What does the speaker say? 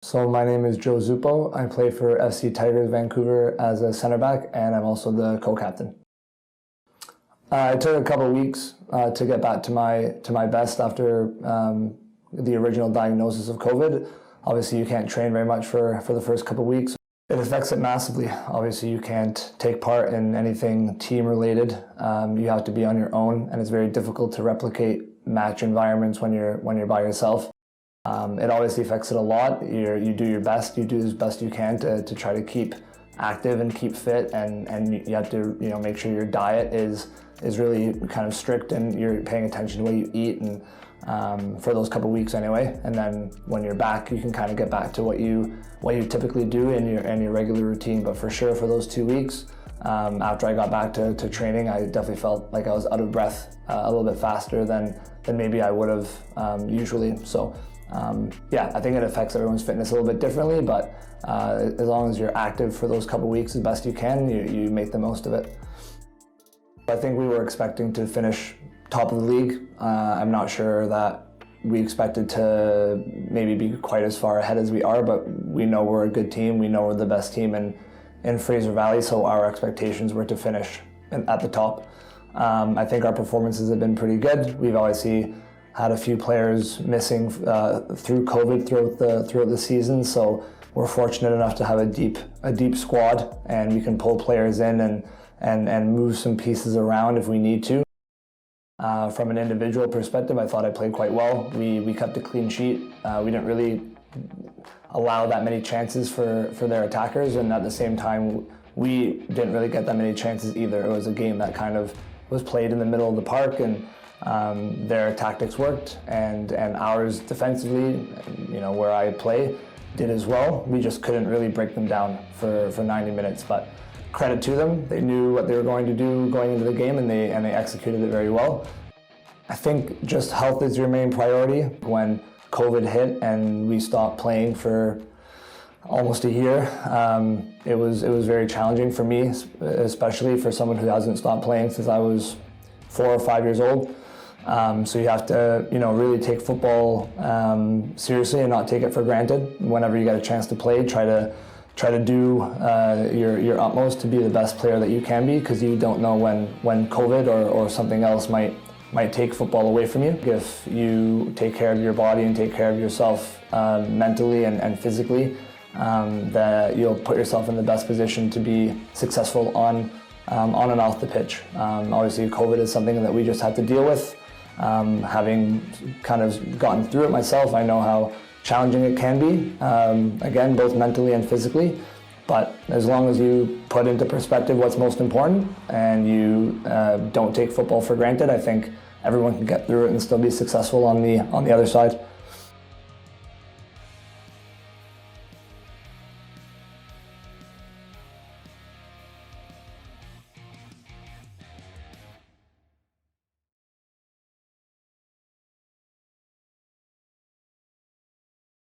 So my name is Joe Zuppo. I play for FC Tigers Vancouver as a center back, and I'm also the co-captain. It took a couple of weeks to get back to my best after the original diagnosis of COVID. Obviously, you can't train very much for the first couple of weeks. It affects it massively. Obviously, you can't take part in anything team-related. You have to be on your own, and it's very difficult to replicate match environments when you're by yourself. It obviously affects it a lot. You do your best. You do as best you can to try to keep active and keep fit, and you have to make sure your diet is really kind of strict and you're paying attention to what you eat, and for those couple weeks anyway. And then when you're back, you can kind of get back to what you typically do in your regular routine. But for sure, for those 2 weeks, after I got back to training, I definitely felt like I was out of breath a little bit faster than maybe I would have usually. So yeah, I think it affects everyone's fitness a little bit differently, but as long as you're active for those couple weeks as best you can, you make the most of it. I think we were expecting to finish top of the league. I'm not sure that we expected to maybe be quite as far ahead as we are, but we know we're a good team. We know we're the best team in Fraser Valley, so our expectations were to finish at the top. I think our performances have been pretty good. We've obviously had a few players missing through COVID throughout the season, so we're fortunate enough to have a deep squad, and we can pull players in and move some pieces around if we need to. From an individual perspective, I thought I played quite well. We kept a clean sheet. We didn't really allow that many chances for their attackers, and at the same time, we didn't really get that many chances either. It was a game that kind of was played in the middle of the park, and their tactics worked, and ours defensively, where I play, did as well. We just couldn't really break them down for 90 minutes, but credit to them. They knew what they were going to do going into the game, and they executed it very well. I think just health is your main priority. When COVID hit and we stopped playing for almost a year, it was very challenging for me, especially for someone who hasn't stopped playing since I was 4 or 5 years old. So you have to, really take football seriously and not take it for granted. Whenever you get a chance to play, try to do your utmost to be the best player that you can be, because you don't know when COVID or something else might take football away from you. If you take care of your body and take care of yourself mentally and physically, that you'll put yourself in the best position to be successful on and off the pitch. Obviously, COVID is something that we just had to deal with. Having kind of gotten through it myself, I know how challenging it can be, again, both mentally and physically. But as long as you put into perspective what's most important and you don't take football for granted, I think everyone can get through it and still be successful on the other side.